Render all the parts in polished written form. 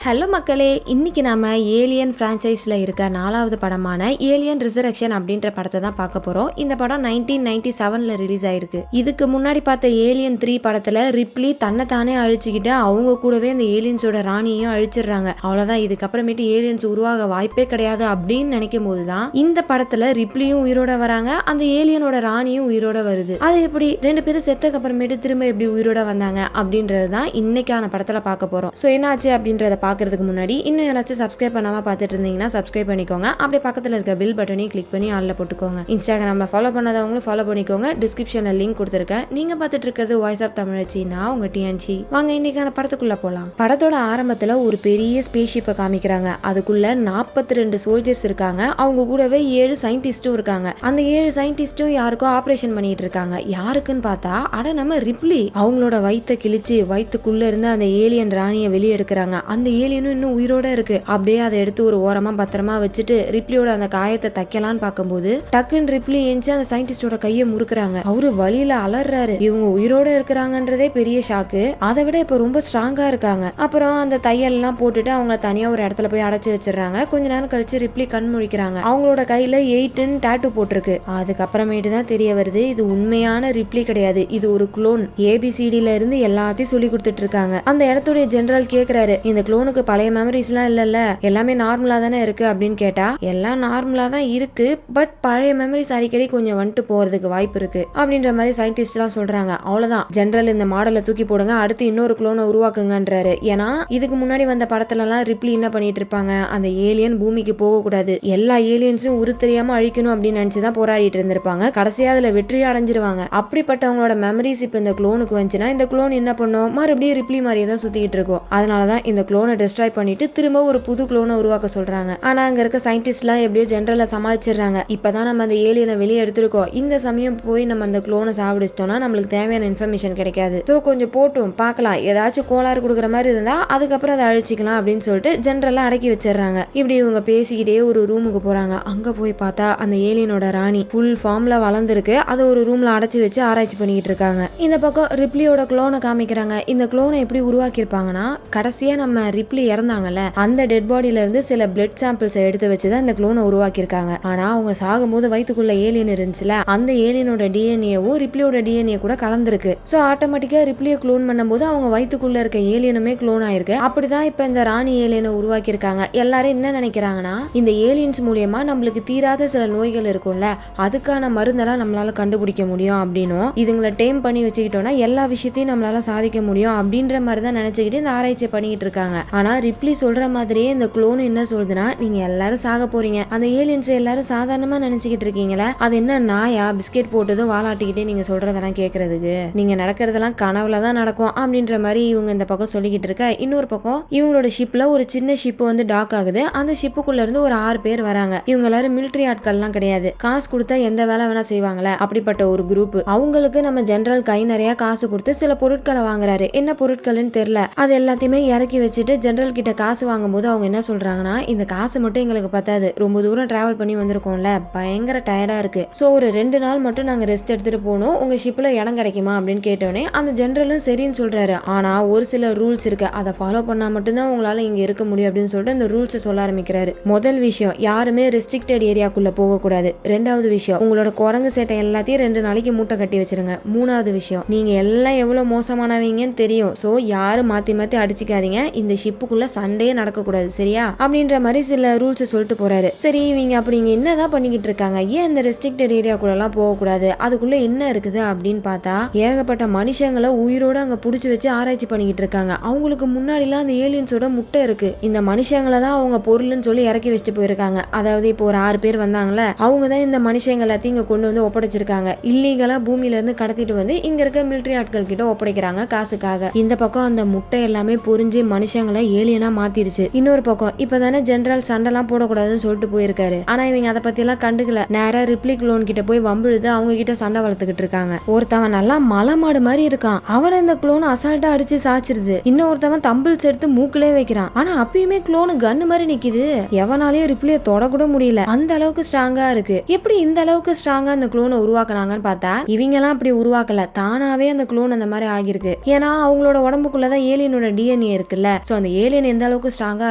Hello மக்களே, இன்னைக்கு நாம ஏலியன் ஃப்ரான்ச்சைஸில் இருக்க 4வது படமான ஏலியன் ரிசரக்ஷன் அப்படின்ற படத்தை தான் பார்க்க போகிறோம். இந்த படம் 1997 ரிலீஸ் ஆயிருக்கு. இதுக்கு முன்னாடி பார்த்த ஏலியன் 3 படத்தில் ரிப்ளி தன்னைத்தானே அழிச்சுக்கிட்டு அவங்க கூடவே அந்த ஏலியன்ஸோட ராணியையும் அழிச்சிடுறாங்க. அவ்வளோதான், இதுக்கப்புறமேட்டு ஏலியன்ஸ் உருவாக வாய்ப்பே கிடையாது அப்படின்னு நினைக்கும் போது தான் இந்த படத்தில் ரிப்ளியும் உயிரோட வராங்க, அந்த ஏலியனோட ராணியும் உயிரோட வருது. அது எப்படி ரெண்டு பேரும் செத்தக்கு அப்புறமேட்டு திரும்ப எப்படி உயிரோட வந்தாங்க அப்படின்றது தான் இன்னைக்கான படத்தில் பார்க்க போகிறோம். ஸோ என்னாச்சு அப்படின்றத பார்க்கறதுக்கு முன்னாடி இன்னும் யாராச்சும் சப்ஸ்கிரைப் பண்ணாமல் பார்த்துட்டு இருந்தீங்கன்னா சப்ஸ்கிரைப் பண்ணிக்கோங்க. அப்படியே பக்கத்தில் இருக்க பில் பட்டனையும் கிளிக் பண்ணி ஆளில் போட்டுக்கோங்க. இன்ஸ்டாகிராமில் ஃபாலோ பண்ணாதவங்களும் ஃபாலோ பண்ணிக்கோங்க. டிஸ்கிரிப்ஷனில் லிங்க் கொடுத்துருக்கேன். நீங்கள் பார்த்துட்டு இருக்கிறது வாய்ஸ் ஆஃப் தமிழச்சி, நான் உங்கள் டிஎன்சி. வாங்க இன்னைக்கான படத்துக்குள்ளே போகலாம். படத்தோட ஆரம்பத்தில் ஒரு பெரிய ஸ்பேஸ் ஷிப்பை காமிக்கிறாங்க. அதுக்குள்ள 42 சோல்ஜர்ஸ் இருக்காங்க. அவங்க கூடவே 7 சயின்டிஸ்டும் இருக்காங்க. அந்த 7 சயின்டிஸ்டும் யாருக்கோ ஆப்ரேஷன் பண்ணிட்டு இருக்காங்க. யாருக்குன்னு பார்த்தா நம்ம ரிப்ளி. அவங்களோட வயிற்ற கிழிச்சு வயிற்றுக்குள்ள இருந்து அந்த ஏலியன் ராணியை வெளியே எடுக்கிறாங்க. அந்த ஏலியனும் இன்னும் உயிரோட இருக்கு. அப்படியே அதை எடுத்து ஒரு ஓரமா பத்திரமா வச்சுட்டு ரிப்ளியோட அந்த காயத்தை தைக்கலான்னு பார்க்கும்போது டக்குன்னு ரிப்ளி ஏஞ்சி அந்த சயின்டிஸ்டோட கையை முறுக்குறாங்க. அவரு வழியில அலறாரு. இவங்க உயிரோட இருக்கிறாங்கன்றதே பெரிய ஷாக்கு. அதை விட இப்ப ரொம்ப ஸ்ட்ராங்கா இருக்காங்க. அப்புறம் அந்த தையல் எல்லாம் போட்டுட்டு அவங்கள தனியா ஒரு இடத்துல போய் அடைச்சு வச்சிடறாங்க. கொஞ்ச நேரம் கழிச்சு ரிப்ளி கண் முழிக்கிறாங்க. அவங்களோட கையில 8 டாட்டூ போட்டிருக்கு. அதுக்கப்புறமேட்டு தான் தெரிய வருது இது உண்மையான ரிப்ளி கிடையாது, இது ஒரு குளோன். ஏபிசிடில இருந்து எல்லாத்தையும் சொல்லி கொடுத்துட்டு இருக்காங்க. அந்த இடத்துடைய ஜெனரல் கேக்குறாரு, இந்த குளோனுக்கு பழைய மெமரிஸ் எல்லாம் இல்லல்ல, எல்லாமே நார்மலா தானே இருக்கு அப்படின்னு கேட்டா, எல்லாம் நார்மலா தான் இருக்கு, பட் பழைய மெமரிஸ் அடிக்கடி கொஞ்சம் வந்துட்டு போறதுக்கு வாய்ப்பு இருக்கு அப்படின்ற மாதிரி சயின்டிஸ்ட் எல்லாம் சொல்றாங்க. அவ்வளவுதான், ஜெனரல் இந்த மாடலை தூக்கி போடுங்க, அடுத்து இன்னொரு குளோனை உருவாக்குங்கன்றாரு. ஏன்னா இதுக்கு முன்னாடி வந்த படத்துல எல்லாம் ரிப்ளி என்ன பண்ணிட்டு இருப்பாங்க, அந்த ஏலியன் பூமிக்கு போக கூடாது, எல்லா ஏலியன்ஸும் உரு தெரியாம அழிக்கணும் அப்படின்னு நினைச்சுதான் போராடிட்டு இருந்திருப்பாங்க. கடைசியா அதுல வெற்றியை அடைஞ்சிருவாங்க. அப்படிப்பட்டவங்களோட மெமரிஸ் இப்ப இந்த குளோனுக்கு வந்துச்சுன்னா இந்த குளோன் என்ன பண்ணும், மறுபடியும் ரிப்ளி மாதிரியே தான் சுத்திக்கிட்டு இருக்கும். அதனாலதான் இந்த குளோனை டிஸ்ட்ராய் பண்ணிட்டு திரும்ப ஒரு புது குளோனை உருவாக்க சொல்றாங்க. ஆனா அங்க இருக்க சயின்டிஸ்ட்லாம் எப்படியோ ஜெனரலா சமாளிச்சிடுறாங்க. இப்பதான் நம்ம அந்த ஏலியனை வெளியே எடுத்திருக்கோம், இந்த சமயம் போய் நம்ம அந்த குளோனை சாப்பிடுச்சிட்டோம்னா நம்மளுக்கு தேவையான இன்ஃபர்மேஷன் கிடைக்காது, சோ கொஞ்சம் போட்டும் பார்க்கலாம், ஏதாச்சும் கோளாறு கொடுக்குற மாதிரி இருந்தா அதுக்கப்புறம் அதை அழிச்சிக்கலாம் அப்படின்னு சொல்லிட்டு ஜெனரலா அடக்கி வச்சிடறாங்க. இப்படி இவங்க பேசிக்கிட்டே ஒரு ரூமுக்கு போறாங்க. அங்க போய் பார்த்தா அந்த ஏலியனோட ராணி ஃபுல் ஃபார்ம்ல வளர்ந்துருக்கு. அதை ஒரு ரூம்ல அடைச்சு வச்சு ஆராய்ச்சி பண்ணிக்கிட்டு இருக்காங்க. இந்த பக்கம் ரிப்ளியோட குளோனை காமிக்கிறாங்க. இந்த குளோனை எப்படி உருவாக்கியிருப்பாங்கன்னா, கடைசியா நம்ம ரிப்ளி இறந்தாங்கல்ல, அந்த டெட் பாடியில இருந்து சில பிளட் சாம்பிள்ஸ் எடுத்து வச்சுதான் இந்த குளோனை உருவாக்கியிருக்காங்க. ஆனா அவங்க சாகும்போது வயிற்றுக்குள்ள ஏலியன் இருந்துச்சுல, அந்த ஏலியனோட டிஎன்ஏவும் ரிப்ளியோட டிஎன்ஏ கூட கலந்துருக்கு. சோ ஆட்டோமேட்டிக்கா ரிப்ளியை குளோன் பண்ணும்போது அவங்க வயிற்றுக்குள்ள இருக்க ஏலியனுமே குளோன் ஆயிருக்கு. அப்படிதான் இப்ப இந்த ராணி ஏலியனை உருவாக்கியிருக்காங்க. எல்லாரும் என்ன நினைக்கிறாங்கன்னா, இந்த ஏலியன்ஸ் மூலியமா நம்மளுக்கு தீராத சில நோய்கள் இருக்கும்ல, அதுக்கான மருந்தெல்லாம் நம்மளால கண்டுபிடிக்க முடியும் அப்படின்னும், இதுங்களை டேம் பண்ணி வச்சுக்கிட்டோம்னா எல்லா விஷயத்தையும் நம்மளால சாதிக்க முடியும் அப்படின்ற மாதிரி தான் நினைச்சுக்கிட்டு இந்த ஆராய்ச்சி பண்ணிட்டு இருக்காங்க. ஆனா ரிப்ளி சொல்ற மாதிரியே இந்த குளோன் என்ன சொல்லுதுன்னா, நீங்க எல்லாரும் சாக போறீங்க, அந்த ஏலியன்ஸ் எல்லாரும் சாதாரணமா நினைச்சுக்கிட்டு இருக்கீங்களா, அது என்ன நாயா பிஸ்கெட் போட்டதும் வாலாட்டிக்கிட்டே நீங்க சொல்றதெல்லாம் கேட்கறதுக்கு, நீங்க நடக்கிறதெல்லாம் கனவுல தான் நடக்கும் அப்படின்ற மாதிரி இவங்க இந்த பக்கம் சொல்லிக்கிட்டு இருக்க. இன்னொரு பக்கம் இவங்களோட ஷிப்ல ஒரு சின்ன ஷிப் வந்து டாக் ஆகுது. அந்த ஷிப்புக்குள்ள இருந்து ஒரு 6 பேர் வராங்க. இவங்க எல்லாரும் மிலிட்டரி ஆட்கள்லாம் கிடையாது, காசு கொடுத்தா எந்த வேலை வேணா செய்வாங்களே அப்படிப்பட்ட ஒரு குரூப். அவங்களுக்கு நம்ம ஜெனரல் கை நிறைய காசு கொடுத்து சில பொருட்களை வாங்குறாரு. என்ன பொருட்கள்னு தெரியல, அது எல்லாத்தையுமே இறக்கி வச்சுட்டு ஜெனரல் கிட்ட காசு வாங்கும்போது அவங்க என்ன சொல்றாங்கன்னா, இந்த காசு மட்டும் எங்களுக்கு பத்தாது, ரொம்ப தூரம் டிராவல் பண்ணி வந்திருக்கோம்ல, பயங்கர டயர்டா இருக்கு, சோ ஒரு 2 நாள் மட்டும் நாங்க ரெஸ்ட் எடுத்துட்டு போகணும், உங்க ஷிப்ல இடம் கிடைக்குமா அப்படின்னு கேட்டோன்னே அந்த ஜெனரலும் சரின்னு சொல்றாரு. ஆனா ஒரு சில ரூல்ஸ் இருக்கு, அதை ஃபாலோ பண்ணா மட்டும்தான் உங்களால இங்க இருக்க முடியும் அப்படின்னு சொல்லிட்டு அந்த ரூல்ஸை சொல்ல ஆரம்பிக்கிறாரு. முதல் விஷயம், யாருமே ரெஸ்ட்ரிக்டட் ஏரியாக்குள்ள போக கூடாது. 2வது விஷயம், உங்களோட குரங்கு சேட்டை எல்லாத்தையும் 2 நாளைக்கு மூட்டை கட்டி வச்சிருங்க. 3வது விஷயம், நீங்க எல்லாம் எவ்வளவு மோசமானவங்கன்னு தெரியும், சோ யாரும் மாத்தி மாத்தி அடிச்சுக்காதீங்க, இந்த ஷிப்புக்குள்ள சண்டையே நடக்க கூடாது, சரியா அப்படின்ற மாதிரி சில ரூல்ஸ் சொல்லிட்டு போறாரு. சரி இவங்க அப்படி இங்க என்னதான் பண்ணிக்கிட்டு இருக்காங்க, ஏன் இந்த ரெஸ்ட்ரிக்டட் ஏரியாக்குள்ள எல்லாம் போக கூடாது, அதுக்குள்ள என்ன இருக்குது அப்படின்னு பார்த்தா, ஏகப்பட்ட மனுஷங்களை உயிரோட அங்க புடிச்சு வச்சு ஆராய்ச்சி பண்ணிக்கிட்டு இருக்காங்க. அவங்களுக்கு முன்னாடி எல்லாம் அந்த ஏலியன்ஸோட முட்டை இருக்கு, இந்த மனுஷங்களை தான் அவங்க பொருள்னு சொல்லி இறக்கி வச்சுட்டு போயிருக்காங்க. அதாவது இப்போ ஒரு 6 பேர் வந்தாங்கல்ல, அவங்க தான் இந்த மனுஷங்க எல்லாத்தையும் இங்க கொண்டு வந்து ஒப்படைச்சிருக்காங்க. இல்லீகலா பூமியில இருந்து கடத்திட்டு வந்து இங்க இருக்க மிலிட்டரி ஆட்கள் கிட்ட ஒப்படைக்கிறாங்க காசுக்காக. இந்த பக்கம் அந்த முட்டை எல்லாமே புரிஞ்சு மனுஷங்களை ஏலியனா மாத்திருச்சு. இன்னொரு பக்கம் இப்பதானே ஜெனரல் சண்டைலாம் போடக்கூடாதுன்னு சொல்லிட்டு போயிருக்காரு. ஆனா இவங்க அதை பத்தி எல்லாம் கண்டுக்கல. நேரா ரிப்ளி குளோன் கிட்ட போய் வம்பிழுது அவங்க கிட்ட சண்டை வளர்த்துக்கிட்டு இருக்காங்க. ஒருத்தவன் நல்லா மலை மாடு மாதிரி இருக்கான், அவனை இந்த குளோன் அசால்ட்டா அடிச்சு சாச்சிருது. இன்னொருத்தவன் தம்பிள்ஸ் எடுத்து மூக்கிலே வைக்கிறான். ஆனா அப்பயுமே குளோனு கன்னு மாதிரி நிக்குது. எவனாலேயே ரிப்ளிய தொட கூட முடியல, அந்த அளவுக்கு ஸ்ட்ராங்கா இருக்கு. எப்படி இந்த அளவுக்கு ஸ்ட்ராங்கா அந்த குளோனை உருவாக்குனாங்கன்னு பார்த்தா, இவங்க எல்லாம் அப்படி உருவாக்கல, தானாவே அந்த குளோன் அந்த மாதிரி ஆகிருக்கு. ஏன்னா அவங்களோட உடம்புக்குள்ளதான் ஏலியனோட டிஎன்ஏ இருக்குல்ல, சோ அந்த ஏலியன் எந்த அளவுக்கு ஸ்ட்ராங்கா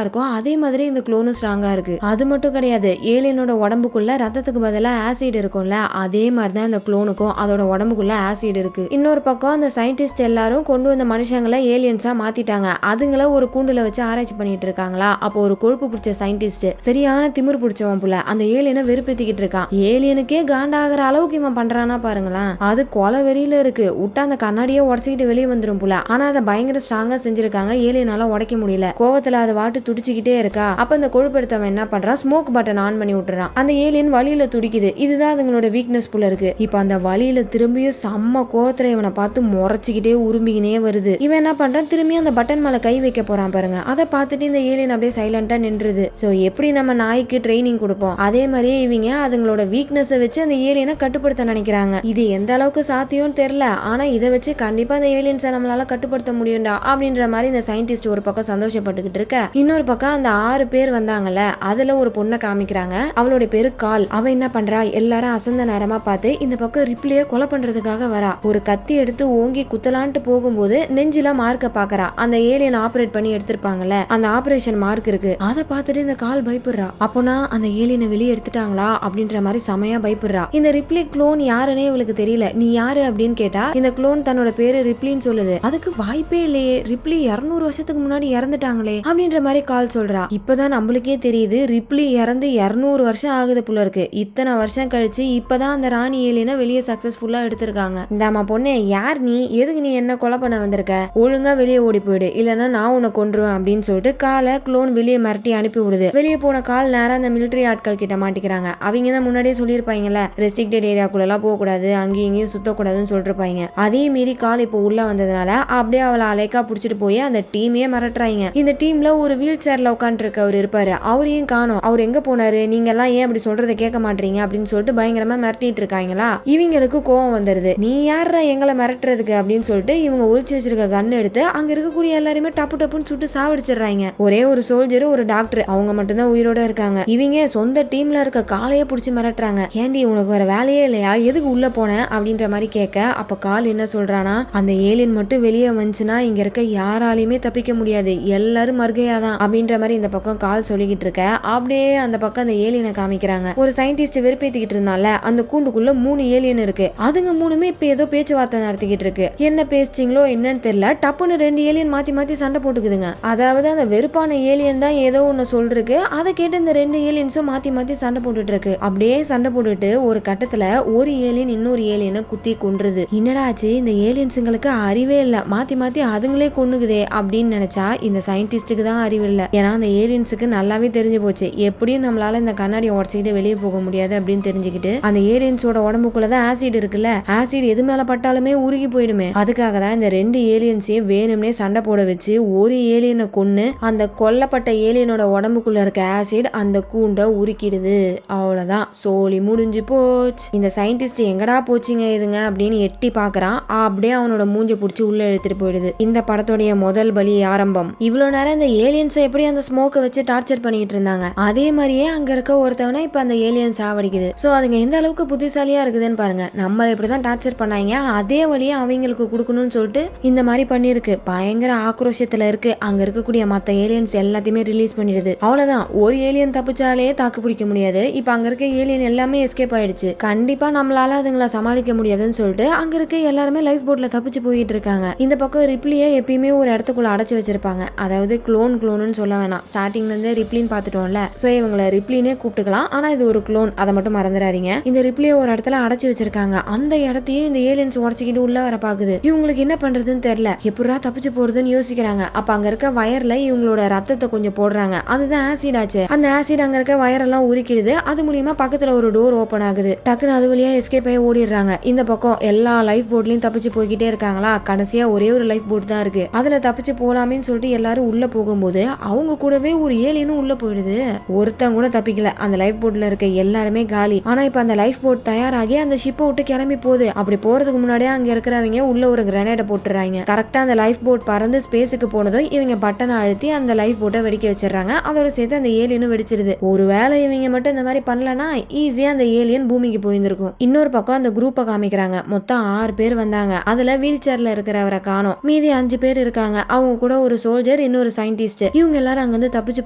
இருக்கோ அதே மாதிரி இந்த குளோனும் ஸ்ட்ராங்கா இருக்கு. அது மட்டும் கிடையாது, ஏலியனோட உடம்புக்குள்ள ரத்தத்துக்கு பதிலா ஆசிட் இருக்கும்ல, அதே மாதிரிதான் இந்த குளோனுக்கும் அதோட உடம்புக்குள்ள ஆசிட் இருக்கு. இன்னொரு பக்கம் அந்த சயின்டிஸ்ட் எல்லாரும் கொண்டு வந்த மனுஷங்களை ஏலியன்ஸா மாத்திட்டாங்க. அதுங்கள ஒரு கூண்டுல வச்சு ஆராய்ச்சி பண்ணிட்டு இருக்காங்களா. அப்போ ஒரு கொழுப்பு பிடிச்ச சயின்டிஸ்ட் சரியான திமிரு பிடிச்சவன் புள்ள அந்த ஏலியனை வெறுப்பேத்திக்கிட்டு இருக்கான். ஏலியனுக்கே காண்டாகிற அளவுக்கு இவன் பண்றானா பாருங்களேன். அது கொலை வெறியில இருக்கு. விட்டா அந்த கண்ணாடியே உடச்சிக்கிட்டு வெளியே வந்துரும் புள்ள. ஆனா அதை பயங்கர ஸ்ட்ராங்கா செஞ்சிருக்காங்க, ஏலியனால உடைக்க முடியல. கோவத்துல அதை வாட்டு துடிச்சுக்கிட்டே இருக்கா. அப்ப அந்த கொழுப்பு எடுத்தவன் என்ன பண்றான், ஸ்மோக் பட்டன் ஆன் பண்ணி விட்டுறான். அந்த ஏலியன் வழியில துடிக்குது. இதுதான் அதுங்களோட வீக்னஸ் புள்ள இருக்கு. இப்ப அந்த வழியில திரும்பியும் செம்ம கோவத்துல இவனை பார்த்து முறைச்சிக்கிட்டே உரும்பிக்கினே வருது. இவன் என்ன பண்றான், திரும்பி அந்த பட்டன் மேல கை வைக்க போறான் பாருங்க. அதை பார்த்துட்டு இந்த ஏலியன் அப்படியே சைலண்டா நின்றுது. சோ எப்படி நம்ம நாய்க்கு ட்ரைனிங் கொடுப்போம் அதே மாதிரியே இவங்க அதுங்களோட வீக்னஸை வச்சு அந்த ஏலியனை கட்டுப்படுத்த நினைக்கிறாங்க. இது எந்த அளவுக்கு சாத்தியம்னு தெரியல, ஆனா இதை வச்சு கண்டிப்பா அந்த ஏலியன்ஸை நம்மளால கட்டுப்படுத்த முடியும்டா அப்படின்ற மாதிரி இந்த சயின்டிஸ்ட் ஒரு பக்கம் சந்தோஷப்பட்டுக்கிட்டு இருக்க, இன்னொரு பக்கம் அந்த 6 பேர் வந்தாங்கல்ல அதுல ஒரு பொண்ணை காமிக்கிறாங்க. அவளோட பேரு கால். அவ என்ன பண்றா, எல்லாரும் அசந்த நேரமா பார்த்து இந்த பக்கம் ரிப்ளியை கொலை பண்றதுக்காக வரா. ஒரு கத்தி எடுத்து ஓங்கி குத்தலான்ட்டு போகும்போது நெஞ்சில மார்க்க பாக்குறா. அந்த ஏலியன் ஆபரேட் பண்ணி எடுத்திருப்பாங்கல்ல, அந்த ஆபரேஷன் மார்க் இருக்கு. அதை பார்த்துட்டு இந்த கால் பயப்படுறா. அப்போனா அந்த ஏலியனை வெளியே எடுத்துட்டாங்களா அப்படின்ற மாதிரி செமையா பயப்படுறா. இந்த ரிப்ளி குளோன் யாருன்னே இவளுக்கு தெரியல. நீ யாரு அப்படின்னு கேட்டா இந்த குளோன் தன்னோட பேரு ரிப்ளின்னு சொல்லுது. அதுக்கு வாய்ப்பே இல்லையே, ரிப்ளி 200 வருஷத்துக்கு முன்னாடி இறந்துட்டாங்களே அப்படின்ற மாதிரி கால் சொல்றா. இப்பதான் நம்மளுக்கே தெரியுது ரிப்ளி இறந்து 200 வருஷம் ஆகுது புள்ள இருக்கு. இத்தனை வருஷம் கழிச்சு இப்பதான் அந்த ராணி ஏலியனை வெளியே சக்சஸ்ஃபுல்லா எடுத்திருக்காங்க. இந்தாமா பொண்ணு, யார் நீ, எதுக்கு நீ என்ன கொலை பண்ண வந்திருக்க, ஒழுங்கா வெளியே ஓடி போயிடு இல்லன்னா நான் உன்னை கொன்றுவேன் அப்படின்னு சொல்லிட்டு காலை குளோன் வெளியே மிரட்டி அனுப்பி விடுது. வெளியே போன கால் நேரம் அந்த மிலிட்டரி ஆட்கள் கிட்ட மாட்டிக்கிறாங்க. அவங்க தான் முன்னாடியே சொல்லியிருப்பாங்கல்ல, ரெஸ்ட்ரிக்டட் ஏரியாக்குள்ள எல்லாம் போக கூடாது, அங்கேயும் இங்கேயும் சுத்தக்கூடாதுன்னு சொல்லிருப்பாங்க. அதே மீறி கால் இப்போ உள்ள வந்ததுனால அப்படியே அவளை அலைக்கா புடிச்சிட்டு போய் அந்த டீமையே மிரட்டுறாங்க. இந்த டீம்ல ஒரு வீல் சேர்ல உட்காந்து இருக்கவர் இருப்பாரு, அவரையும் காணோம். அவர் எங்க போனாரு, நீங்க எல்லாம் ஏன் அப்படி சொல்றதை கேட்க மாட்டீங்க அப்படின்னு சொல்லிட்டு பயங்கரமா மிரட்டிட்டு இருக்காங்களா. இவங்களுக்கு கோவம் வந்துருது. நீ யார எங்களை மிரட்டுறதுக்கு அப்படின்னு சொல்லிட்டு இவங்க ஒளிச்சு வச்சிருக்க கன் எடுத்து அங்க இருக்கக்கூடிய எல்லாருமே டப்பு டப்புன்னு சுட்டு சாவடிச்சிடுறாங்க. ஒரே ஒரு சோல்ஜர், ஒரு டாக்டர், அவங்க மட்டும்தான் உயிரோட இருக்காங்க. இவங்க சொந்த டீம்ல இருக்க காலையே புடிச்சு மிரட்டுறாங்க. ஏண்டி உனக்கு வேற வேலையே இல்லையா, எதுக்கு உள்ள போன அப்படின்ற மாதிரி கேட்க, அப்ப கால் என்ன சொல்றானா, அந்த ஏலியன் மட்டும் வெளியே வந்துச்சுன்னா இங்க இருக்க யாராலையுமே தப்பிக்க முடியாது, எல்லாரும் மர்கையாதான் அப்படின்ற மாதிரி இந்த பக்கம் கால் சொல்லிக்கிட்டு இருக்க. அப்படியே அந்த பக்கம் அந்த ஏலியனை காமிக்கிறாங்க. ஒரு சயின்டிஸ்ட் வெறுப்பேத்திக்கிட்டு இருந்தால அந்த கூண்டுக்குள்ள 3 ஏலியன் இருக்கு. அதுங்க 3மே இப்ப ஏதோ பேச்சுவார்த்தை நடத்திக்கிட்டு இருக்கு. என்ன பேசிச்சிங்களோ என்னன்னு தெரியல, டப்புன்னு 2 ஏலியன் மாத்தி மாத்தி சண்டை போட்டுக்குதுங்க. அதாவது அந்த வெறுப்பான ஏலியன் தான் ஏதோ ஒன்னு சொல்றதுக்கு, அதை கேட்டு இந்த 2 ஏலியன்ஸும் மாத்தி மாத்தி சண்டை போட்டுட்டு இருக்கு. அப்படியே சண்டை போட்டுட்டு ஒரு கட்டத்துல ஒரு ஏலியன் இன்னொரு ஏலியனை குத்தி கொன்றுது. என்னடா ஆச்சு, இந்த ஏலியன்ஸுங்களுக்கு அறிவே இல்ல, மாத்தி மாத்தி அதுங்களே கொன்னுக்குதே அப்படின்னு நினைச்சா இந்த சயின்டிஸ்டுக்கு தான் அறிவு இல்ல. ஏன்னா அந்த ஏலியன்ஸுக்கு நல்லாவே தெரிஞ்சு போச்சு, எப்படியும் நம்மளால இந்த கண்ணாடியை உடச்சிக்கிட்டு வெளியே போக முடியாது அப்படின்னு தெரிஞ்சுக்கிட்டு அந்த ஏலியன்ஸோட உடம்புக்குள்ளதான் ஆசிட் இருக்குல்ல, ஆசிட் எது மேல பட்டாலுமே உருகி போயிடுமே. அதுக்காக தான் இந்த 2 ஏலியன்ஸையும் வேணும்னே சண்டை போட வச்சு ஒரு ஏலியனை கொன்னு அந்த கொல்லப்பட்ட ஏலியனோட உடம்புக்குள்ள இருக்க ஆசிட் அந்த கூண்டை உருக்கிடுது. அவ்வளவுதான், சோலி முடிஞ்சு போச்சு. இந்த சயின்டிஸ்ட் எங்கடா போச்சுங்க இதுங்க அப்படின்னு எட்டி பாக்குறான். அப்படியே அவனோட மூஞ்ச புடிச்சு உள்ள எடுத்துட்டு போயிடுது. இந்த படத்தோடைய முதல் பலி ஆரம்பம். இவ்வளவு நேரம் இந்த ஏலியன்ஸை எப்படி அந்த ஸ்மோக்கை வச்சு டார்ச்சர் பண்ணிட்டு இருந்தாங்க, அதே மாதிரியே அங்க இருக்க ஒருத்தவனை இப்ப அந்த ஏலியன் சாவடிக்குது. சோ அதுங்க எந்த அளவுக்கு புத்திசாலியா இருக்குதுன்னு பாருங்க. நம்மள இப்படிதான் டார்ச்சர் பண்ணாங்க, அதே வழியா அவங்களுக்கு கொடுக்கணும்னு சொல்லிட்டு இந்த மாதிரி பண்ணிருக்கு. பயங்கர ஆக்ரோஷத்துல இருக்கு. அங்க இருக்கக்கூடிய மத்த ஏலியன்ஸ் எல்லாத்தையுமே ரிலீஸ் பண்ணிடுது. அவ்வளவுதான், ஒரு ஏலியன் தப்பிச்சாலே தாக்கு பிடிக்க முடியாது. இப்ப அங்க இருக்க ஏலியன் எல்லாமே எஸ்கேப் ஆயிடுச்சு. கண்டிப்பா நம்மளால அதுங்களை சமாளிக்க முடியாதுன்னு சொல்லிட்டு அங்க இருக்க எல்லாருமே லைஃப் போட்ல தப்பிச்சு போயிட்டு இருக்காங்க. இந்த பக்கம் ரிப்ளியை எப்பயுமே ஒரு இடத்துக்குள்ள அடைச்சு வச்சிருப்பாங்க. அதாவது குளோன்னு சொல்ல வேணாம், ஸ்டார்டிங்ல இருந்து ரிப்ளின்னு பாத்துட்டோம்ல, சோ இவங்களை ரிப்ளினே கூப்பிட்டுக்கலாம். ஆனா இது ஒரு குளோன், அதை மட்டும் மறந்துடாதீங்க. இந்த ரிப்ளியை ஒரு இடத்துல அடைச்சு வச்சிருக்காங்க. அந்த இடத்தையும் இந்த ஏலியன்ஸ் உடச்சிக்கிட்டு உள்ள வர பாக்குது. இவங்களுக்கு என்ன பண்றதுன்னு தெரியல, எப்படா தப்பிச்சு போறதுன்னு யோசிக்கிறாங்க. அப்ப அங்க இருக்க வயர்ல இவங்களோட ரத்தத்தை கொஞ்சம் போடுறாங்க. அதுதான் ஆசிட் ஆச்சு. அந்த ஆசிட் அங்க இருக்க வயரெல்லாம் உருக்கிடுது. அது மூலியமா பக்கத்துல ஒரு டோர் ஓபன் ஆகுது. டக்குன்னு அது வழியா எஸ்கேப் ஆகி ஓடிடுறாங்க. இந்த பக்கம் எல்லா லைஃப் போட்லயும் தப்பிச்சு போய்கிட்டே இருக்காங்களா. கடைசியா ஒரே ஒரு லைஃப் போட் தான் இருக்கு. அதுல தப்பிச்சு போலாமேன்னு சொல்லிட்டு எல்லாரும் உள்ள போகும்போது அவங்க கூடவே ஒரு ஏலியனும் உள்ள போயிடுது. ஒருத்தங்க கூட தப்பிக்கல. அந்த லைஃப் போட்ல இருக்க எல்லாருமே காலி. ஆனா இப்ப அந்த லைஃப் போட் தயாராகி அந்த ஷிப்பை விட்டு கிளம்பி போகுது. அப்படி போறதுக்கு முன்னாடியே அங்க இருக்கிறவங்க உள்ள ஒரு கிரனேட போட்டுறாங்க. கரெக்டா அந்த லைஃப் போட் பறந்து ஸ்பேஸுக்கு போனதும் இவங்க பட்டனை அழுத்தி அந்த லைஃப் போட்டை வெடிக்க வச்சிடறாங்க. அதோட சேர்த்து அந்த ஏலியனும் வெடிச்சிருது. ஒருவேளை இவங்க மட்டும் இந்த மாதிரி பண்ணலன்னா ஈஸியா அந்த ஏலியன் பூமிக்கு போயிருந்திருக்கும். இன்னொரு பக்கம் அந்த குரூப்பை காமிக்கிறாங்க. மொத்தம் 6 பேர் வந்தாங்க. அதுல வீல் சேர்ல இருக்கிறவரை காணோம். மீதி 5 பேர் இருக்காங்க. அவங்க கூட ஒரு சோல்ஜர் மேனேஜர், இன்னொரு சயின்டிஸ்ட், இவங்க எல்லாரும் அங்க இருந்து தப்பிச்சு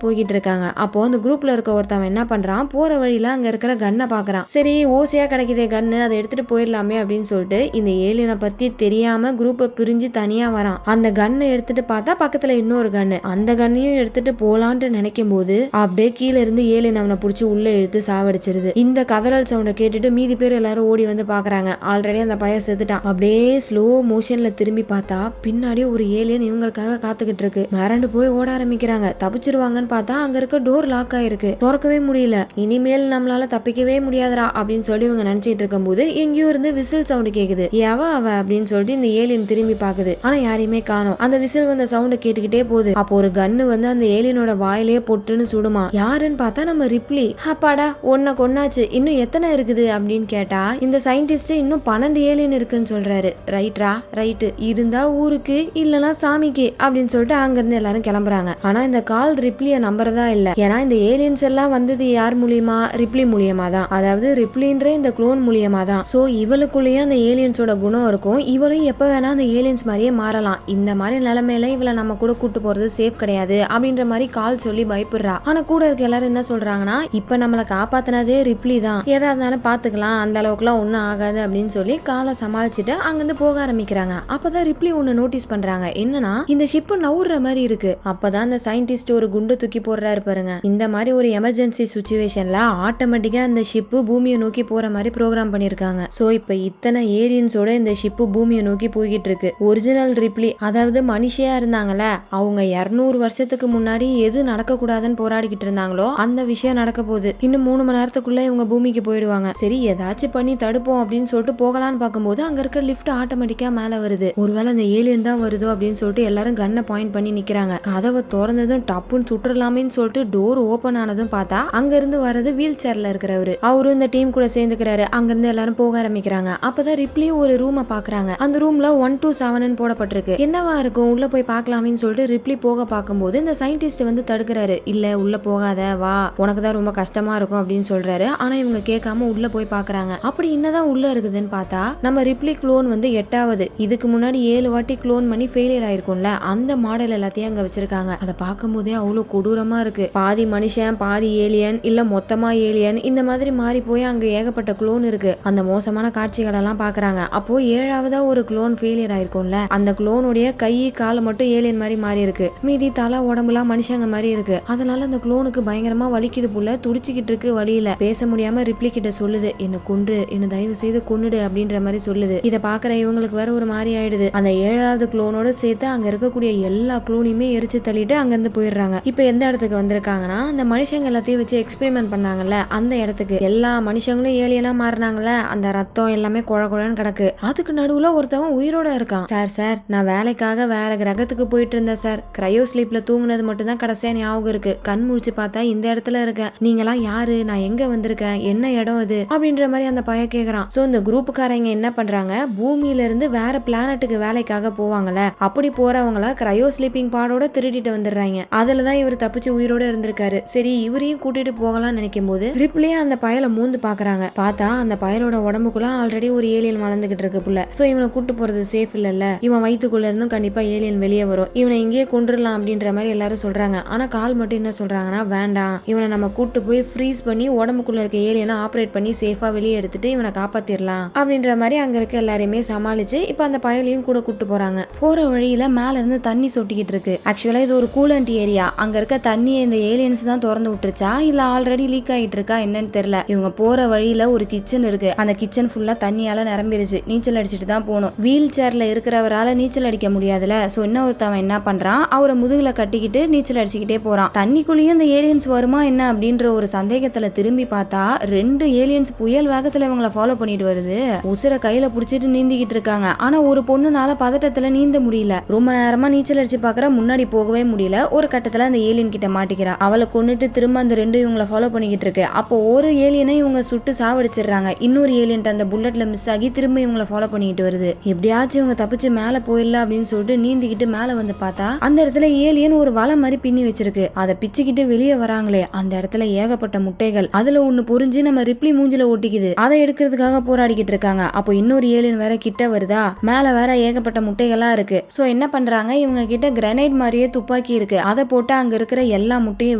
போய்கிட்டு இருக்காங்க. அப்போ அந்த குரூப்ல இருக்க ஒருத்தவன் என்ன பண்றான், போற வழியில அங்க இருக்கிற கன்னை பாக்குறான். சரி ஓசையா கிடைக்குதே கன்னு, அதை எடுத்துட்டு போயிடலாமே அப்படின்னு சொல்லிட்டு இந்த ஏலியனை பத்தி தெரியாம குரூப்பை பிரிஞ்சு தனியா வரான். அந்த கன்னை எடுத்துட்டு பார்த்தா பக்கத்துல இன்னொரு கன்னு, அந்த கன்னையும் எடுத்துட்டு போலான்ட்டு நினைக்கும் போது அப்படியே கீழே இருந்து ஏலியன் அவனை புடிச்சு உள்ள இழுத்து சாவடிச்சிருது. இந்த கதறல் சவுண்டை கேட்டுட்டு மீதி பேர் எல்லாரும் ஓடி வந்து பாக்குறாங்க. ஆல்ரெடி அந்த பையன் செத்துட்டான். அப்படியே ஸ்லோ மோஷன்ல திரும்பி பார்த்தா பின்னாடி ஒரு ஏலியன் இவங்களுக்காக காத்துக்கிட்டு இருக்கு. மிரண்டு போய் ஓட ஆரம்பிக்கிறாங்க. தப்பிச்சிருவாங்கன்னு பார்த்தா அங்க இருக்க டோர் லாக் ஆயிருக்கு, திறக்கவே முடியல. இனிமேல் நம்மளால தப்பிக்கவே முடியாதுடா அப்படின்னு சொல்லி இவங்க நினைச்சிட்டு இருக்கும் போது எங்கேயோ இருந்து விசில் சவுண்ட் கேக்குது. அவ அப்படின்னு சொல்லிட்டு இந்த ஏலியன் திரும்பி பாக்குது. ஆனா யாரையுமே காணோம். அந்த விசில் வந்த சவுண்ட் கேட்டுக்கிட்டே போகுது. அப்போ ஒரு கன்னு வந்து அந்த ஏலியனோட வாயிலே பொட்டுன்னு சுடுமா. யாருன்னு பார்த்தா நம்ம ரிப்ளி. அப்பாடா ஒன்ன கொன்னாச்சு, இன்னும் எத்தனை இருக்குது அப்படின்னு கேட்டா இந்த சயின்டிஸ்ட் இன்னும் 12 ஏலியன் இருக்குன்னு சொல்றாரு. ரைட்ரா ரைட்டு, இருந்தா ஊருக்கு இல்லனா சாமிக்கு அப்படின்னு சொல்லிட்டு அங்க இருந்து எல்லாரும் கிளம்புறாங்க. ஆனா இந்த கால் ரிப்ளிய நம்புறதா இல்ல. ஏன்னா இந்த ஏலியன்ஸ் எல்லாம் வந்தது யார் மூலியமா, ரிப்ளி மூலியமா தான். அதாவது ரிப்ளின்ற இந்த குளோன் மூலியமா தான். சோ இவளுக்குள்ளேயே அந்த ஏலியன்ஸோட குணம் இருக்கும். இவளும் எப்ப வேணா அந்த ஏலியன்ஸ் மாதிரியே மாறலாம். இந்த மாதிரி நிலைமையில இவளை நம்ம கூட கூட்டு போறது சேஃப் கிடையாது அப்படின்ற மாதிரி கால் சொல்லி பயப்படுறா. ஆனா கூட இருக்க எல்லாரும் என்ன சொல்றாங்கன்னா, இப்ப நம்மளை காப்பாத்தினதே ரிப்ளி தான், ஏதா இருந்தாலும் பாத்துக்கலாம், அந்த அளவுக்கு எல்லாம் ஒண்ணும் ஆகாது அப்படின்னு சொல்லி காலை சமாளிச்சுட்டு அங்கிருந்து போக ஆரம்பிக்கிறாங்க. அப்பதான் ரிப்ளி ஒண்ணு நோட்டீஸ் பண்றாங்க. என்னன்னா இந்த ஷிப் நவுற மாதிரி இருக்கு. அப்பதான் அந்த சயின்டிஸ்ட் ஒரு குண்டு தூக்கி போடுறாரு பாருங்க. இந்த மாதிரி ஒரு எமர்ஜென்சி சிச்சுவேஷன்ல ஆட்டோமேட்டிக்கா அந்த ஷிப் பூமியை நோக்கி போற மாதிரி ப்ரோக்ராம் பண்ணிருக்காங்க. சோ இப்ப இத்தனை ஏலியன்ஸோட இந்த ஷிப் பூமியை நோக்கி போய்கிட்டு இருக்கு. ஒரிஜினல் ரிப்ளி, அதாவது மனுஷியா இருந்தாங்கல்ல, அவங்க 200 வருஷத்துக்கு முன்னாடி எது நடக்க கூடாதுன்னு போராடிக்கிட்டு இருந்தாங்களோ அந்த விஷயம் நடக்க போகுது. இன்னும் 3 மணி நேரத்துக்குள்ள இவங்க பூமிக்கு போயிடுவாங்க. சரி ஏதாச்சும் பண்ணி தடுப்போம் அப்படின்னு சொல்லிட்டு போகலான்னு பார்க்கும்போது அங்க இருக்க லிப்ட் ஆட்டோமேட்டிக்கா மேல வருது. ஒருவேளை அந்த ஏலியன் தான் வருதோ அப்படின்னு சொல்லிட்டு எல்லாரும் கன்னை பாயிண்ட் பண்ணி நிக்கிறாங்க. கதவை திறந்ததும் டப்புன்னு சுட்டுறலாமேன்னு சொல்லிட்டு டோர் ஓபன் ஆனதும் பார்த்தா அங்க இருந்து வரது வீல் சேர்ல இருக்கிறவரு. அவரும் இந்த டீம் கூட சேர்ந்துக்கிறாரு. அங்க இருந்து எல்லாரும் போக ஆரம்பிக்கிறாங்க. அப்பதான் ரிப்ளி ஒரு ரூமை பாக்குறாங்க. அந்த ரூம்ல 1 to 7 போடப்பட்டிருக்கு. என்னவா இருக்கும், உள்ள போய் பார்க்கலாமேன்னு சொல்லிட்டு ரிப்ளி போக பார்க்கும்போது இந்த சயின்டிஸ்ட் வந்து தடுக்கிறாரு. இல்ல உள்ள போகாத, வா, உனக்கு தான் ரொம்ப கஷ்டமா இருக்கும் அப்படின்னு சொல்றாரு. ஆனா இவங்க கேட்காம உள்ள போய் பாக்குறாங்க. அப்படி என்னதான் உள்ள இருக்குதுன்னு பார்த்தா நம்ம ரிப்ளி குளோன் வந்து 8வது. இதுக்கு முன்னாடி 7 வாட்டி குளோன் பண்ணி ஃபெயிலியர் ஆயிருக்கும்ல, அந்த மாடல் எல்லாத்தையும் அங்க வச்சிருக்காங்க. அதை பார்க்கும் போதே அவ்வளவு கொடூரமா இருக்கு. பாதி மனுஷன் பாதி ஏலியன், இல்ல மொத்தமா ஏலியன், இந்த மாதிரி மாறி போய் அங்க ஏகப்பட்ட குளோன் இருக்கு. அந்த மோசமான காட்சிகள் எல்லாம் பாக்குறாங்க. அப்போ 7வதா ஒரு குளோன் ஃபெயிலியர் ஆயிருக்கும்ல, அந்த குளோனுடைய கை கால மட்டும் ஏலியன் மாதிரி மாறி இருக்கு. மீதி தலை உடம்புலாம் மனுஷங்க மாதிரி இருக்கு. அதனால அந்த குளோனுக்கு பயங்கரமா வலிக்குது புள்ள, துடிச்சுக்கிட்டு இருக்கு வலியில. பேச முடியாம ரிப்ளி கிட்ட சொல்லுது, என்ன கொன்று, என்ன தயவு செய்து கொன்னுடு அப்படின்ற மாதிரி சொல்லுது. இதை பாக்குற இவங்களுக்கு வேற ஒரு மாதிரி ஆயிடுது. அந்த 7வது குளோனோட சேர்த்து அங்க இருக்கக்கூடிய எல்லா குளோனையுமே எரிச்சு தள்ளிட்டு அங்க இருந்து போயிடுறாங்க. இப்ப எந்த இடத்துக்கு வந்திருக்காங்கன்னா, அந்த மனுஷங்க எல்லாத்தையும் வச்சு எக்ஸ்பெரிமெண்ட் பண்ணாங்கல்ல அந்த இடத்துக்கு. எல்லா மனுஷங்களும் ஏலியனா மாறினாங்கல்ல, அந்த ரத்தம் எல்லாமே குழன்னு கிடக்கு. அதுக்கு நடுவுல ஒருத்தவன் உயிரோட இருக்கான். சார் நான் வேலைக்காக வேற கிரகத்துக்கு போயிட்டு இருந்தேன் சார். கிரையோ ஸ்லீப்ல தூங்குனது மட்டும் தான் கடைசியா ஞாபகம் இருக்கு. கண் முழிச்சு பார்த்தா இந்த இடத்துல இருக்கேன். நீங்களாம் யாரு, நான் எங்க வந்திருக்கேன், என்ன இடம் இது அப்படின்ற மாதிரி அந்த பையன் கேக்குறான். சோ இந்த குரூப்புக்காரங்க என்ன பண்றாங்க, பூமியில இருந்து வேற பிளானட்டுக்கு வேலைக்காக போவாங்கல்ல, அப்படி போறவங்கள கிரையோ ஸ்லீப்பிங் பாடோட திருடிட்டு வந்துடுறாங்க. அதுலதான் இவர் தப்பிச்சு உயிரோட இருந்திருக்காரு. சரி இவரையும் கூட்டிட்டு போகலாம்னு நினைக்கும் போது ரிப்ளியே அந்த பயலை மூந்து பாக்குறாங்க. பார்த்தா அந்த பயலோட உடம்புக்குள்ள ஆல்ரெடி ஒரு ஏலியன் வளர்ந்துகிட்டு இருக்கு புள்ள. சோ இவனை கூட்டு போறது சேஃப் இல்லல்ல, இவன் வயிற்றுக்குள்ள இருந்தும் கண்டிப்பா ஏலியன் வெளியே வரும், இவனை இங்கேயே கொண்டுடலாம் அப்படின்ற மாதிரி எல்லாரும் சொல்றாங்க. ஆனா கால் மட்டும் என்ன சொல்றாங்கன்னா, வேண்டாம், இவனை நம்ம கூட்டு போய் ஃப்ரீஸ் பண்ணி உடம்புக்குள்ள இருக்க ஏலியனை ஆப்ரேட் பண்ணி சேஃபா வெளியே எடுத்துட்டு இவனை காப்பாத்திரலாம் அப்படின்ற மாதிரி அங்க இருக்க எல்லாரையுமே சமாளிச்சு இப்ப அந்த பயலையும் கூட கூட்டு போறாங்க. போற வழியில மேல இருந்து தண்ணி சொட்டிக்கிட்டு இருக்கு. ஆக்சுவலா இது ஒரு கூலண்ட் ஏரியா. அங்க இருக்க தண்ணியை இந்த ஏலியன்ஸ் தான் திறந்து விட்டுருச்சா இல்ல ஆல்ரெடி லீக் ஆகிட்டு இருக்கா என்னன்னு தெரியல. இவங்க போற வழியில ஒரு கிச்சன் இருக்கு. அந்த கிச்சன் ஃபுல்லா தண்ணியால நிரம்பிருச்சு. நீச்சல் அடிச்சுட்டு தான் போகணும். வீல் சேர்ல இருக்கிறவரால நீச்சல் அடிக்க முடியாதுல. சோ என்ன ஒருத்தவன் என்ன பண்றான், அவரை முதுகுல கட்டிக்கிட்டு நீச்சல் அடிச்சுக்கிட்டே போறான். தண்ணிக்குள்ளேயும் இந்த ஏலியன்ஸ் வருமா என்ன அப்படின்ற ஒரு சந்தேகத்துல திரும்பி பார்த்தா 2 ஏலியன்ஸ் புயல் வேகத்துல இவங்களை ஃபாலோ பண்ணிட்டு வருது. உசுரை கையில புடிச்சிட்டு நீந்திக்கிட்டு இருக்காங்க. ஆனா ஒரு பொண்ணுனால பதட்டத்துல நீந்த முடியல. ரொம்ப நேரமா நீச்சல் அடிச்சு பாக்குற, முன்னாடி போகவே முடியல. ஒரு கட்டத்துல அந்த ஏலியன் கிட்ட மாட்டிக்கிறா. அவளை கொன்னுட்டு திரும்ப அந்த 2 இவங்களை ஃபாலோ பண்ணிக்கிட்டு இருக்கு. அப்போ ஒரு ஏலியனை இவங்க சுட்டு சாவடிச்சிடுறாங்க. இன்னொரு ஏலியன் அந்த புல்லட்ல மிஸ் ஆகி திரும்ப இவங்களை ஃபாலோ பண்ணிட்டு வருது. எப்படியாச்சும் இவங்க தப்பிச்சு மேல போயிடலாம் அப்படின்னு சொல்லிட்டு நீந்திக்கிட்டு மேல வந்து பார்த்தா அந்த இடத்துல ஏலியன் ஒரு வலை மாதிரி பின்னி வச்சிருக்கு. அதை பிச்சுக்கிட்டு வெளியே வராங்களே, அந்த இடத்துல ஏகப்பட்ட முட்டைகள். அதுல ஒண்ணு புரிஞ்சு நம்ம ரிப்ளி மூஞ்சில ஒட்டிக்குது. அதை எடுக்கிறதுக்காக போராடிக்கிட்டு இருக்காங்க. அப்போ இன்னொரு ஏலியன் வேற கிட்ட வருதா, மேல வேற ஏகப்பட்ட முட்டைகளா இருக்கு. சோ என்ன பண்றாங்க, இவங்க கிட்ட கிரனேட் கிரனைட் மாதிரியே துப்பாக்கி இருக்கு. அதை போட்டு அங்க இருக்கிற எல்லா முட்டையும்